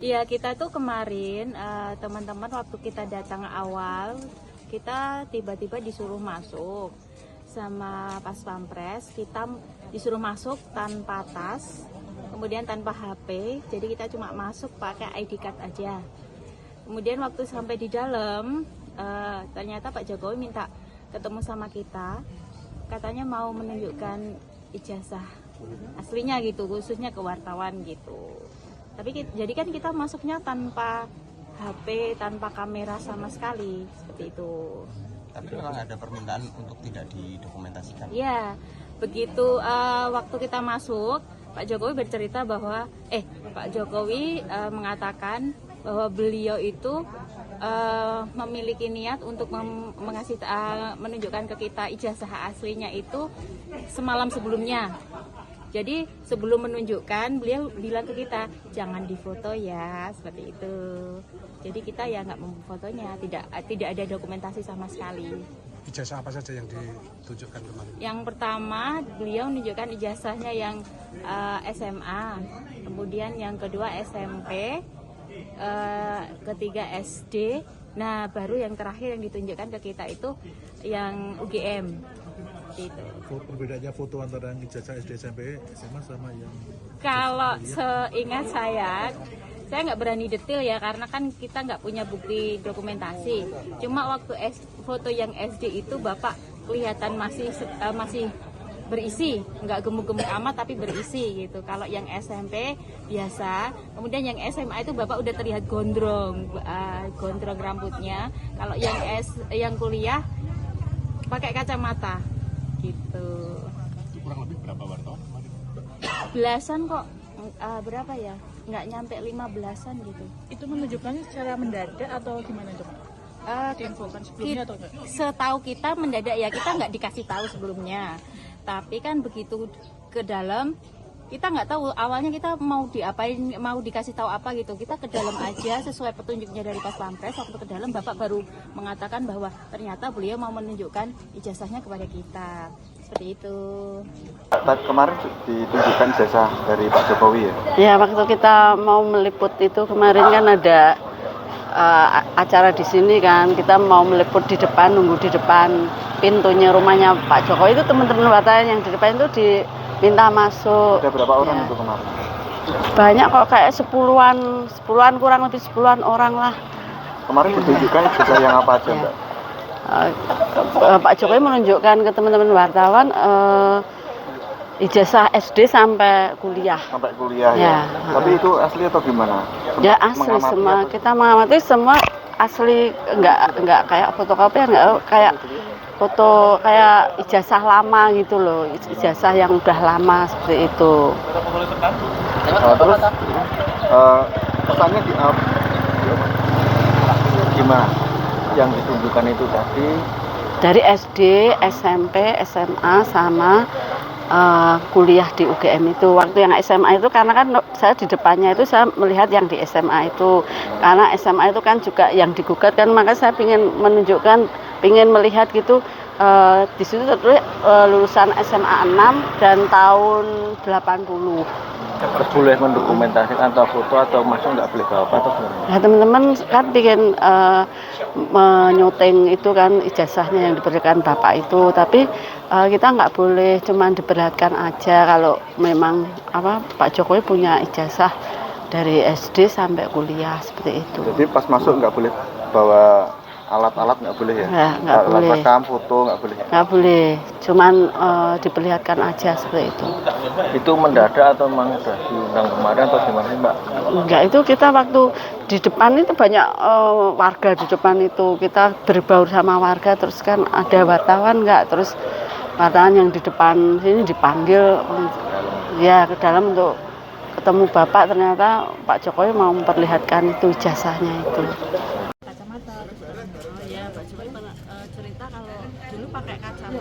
Iya, kita tuh kemarin teman-teman waktu kita datang awal, kita tiba-tiba disuruh masuk sama Pas Pampres. Kita disuruh masuk tanpa tas, kemudian tanpa HP, jadi kita cuma masuk pakai ID card aja. Kemudian waktu sampai di dalam, ternyata Pak Jokowi minta ketemu sama kita, katanya mau menunjukkan ijazah aslinya gitu, khususnya ke wartawan gitu. Tapi jadi kan kita masuknya tanpa HP, tanpa kamera sama sekali, seperti itu. Tapi memang ada permintaan untuk tidak didokumentasikan. Iya, begitu waktu kita masuk, Pak Jokowi bercerita bahwa, Pak Jokowi mengatakan bahwa beliau itu memiliki niat untuk menunjukkan ke kita ijazah aslinya itu semalam sebelumnya. Jadi sebelum menunjukkan, beliau bilang ke kita, jangan difoto ya, seperti itu. Jadi kita ya nggak memfotonya, tidak ada dokumentasi sama sekali. Ijazah apa saja yang ditunjukkan kemarin? Yang pertama, beliau menunjukkan ijazahnya yang SMA, kemudian yang kedua SMP, ketiga SD. Nah, baru yang terakhir yang ditunjukkan ke kita itu yang UGM. Gitu. Perbedaannya foto antara yang ijazah SD, SMP, SMA sama yang... Kalau seingat saya nggak berani detail ya, karena kan kita nggak punya bukti dokumentasi. Cuma waktu foto yang SD itu Bapak kelihatan masih berisi, nggak gemuk-gemuk amat tapi berisi gitu. Kalau yang SMP biasa, kemudian yang SMA itu Bapak udah terlihat gondrong rambutnya. Kalau yang kuliah pakai kacamata gitu. Kurang lebih berapa wartawan kemarin? Belasan kok, berapa ya? Nggak nyampe 15-an gitu. Itu menunjukkannya secara mendadak atau gimana itu, Pak? Diinfokan sebelumnya atau enggak? Setahu kita mendadak ya, kita nggak dikasih tahu sebelumnya. Tapi kan begitu ke dalam, kita nggak tahu awalnya kita mau diapain, mau dikasih tahu apa gitu. Kita ke dalam aja sesuai petunjuknya dari Pas Pampres. Waktu ke dalam Bapak baru mengatakan bahwa ternyata beliau mau menunjukkan ijazahnya kepada kita. Seperti itu. Kemarin ditunjukkan ijazah dari Pak Jokowi ya? Ya, waktu kita mau meliput itu kemarin kan ada acara di sini kan, kita mau meliput di depan, nunggu di depan pintunya rumahnya Pak Jokowi. Itu teman-teman wartawan yang di depan itu diminta masuk. Ada berapa orang ya. itu kemarin? Banyak kok, kayak sepuluhan kurang lebih 10-an orang lah. Kemarin ditunjukkan ijazah yang apa aja Mbak? Pak Jokowi menunjukkan ke teman-teman wartawan ijazah SD sampai kuliah. Sampai kuliah ya. Tapi itu asli atau gimana? Ya asli semua. Kita mengamati semua asli, nggak kayak fotokopian, nggak kayak foto kayak ijazah lama gitu loh, ijazah yang udah lama seperti itu. Terus pesannya gimana? Yang ditunjukkan itu tadi dari SD, SMP, SMA sama kuliah di UGM itu. Waktu yang SMA itu karena kan saya di depannya itu saya melihat yang di SMA itu, karena SMA itu kan juga yang digugat kan, maka saya ingin menunjukkan, ingin melihat gitu. Di situ tertulis lulusan SMA 6 dan tahun 80. boleh mendokumentasikan atau foto atau masuk nggak boleh bawa apa atau gimana? Nah, teman-teman kan bikin menyuting itu kan ijazahnya yang diberikan Bapak itu, tapi kita nggak boleh cuman diperlihatkan aja kalau memang Pak Jokowi punya ijazah dari SD sampai kuliah seperti itu. Jadi pas masuk nggak boleh bawa alat-alat, nggak boleh ya? Nggak boleh. Rekam, foto nggak boleh? Nggak boleh, cuman diperlihatkan aja seperti itu. Itu mendadak atau memang sudah diundang kemarin atau gimana sih Mbak? Enggak, itu kita waktu di depan itu banyak warga di depan itu, kita berbaur sama warga, terus kan ada wartawan nggak, terus wartawan yang di depan sini dipanggil ya ke dalam untuk ketemu Bapak, ternyata Pak Jokowi mau memperlihatkan itu ijazahnya itu. Kacamata, ya Pak Jokowi cerita kalau dulu pakai kacamata.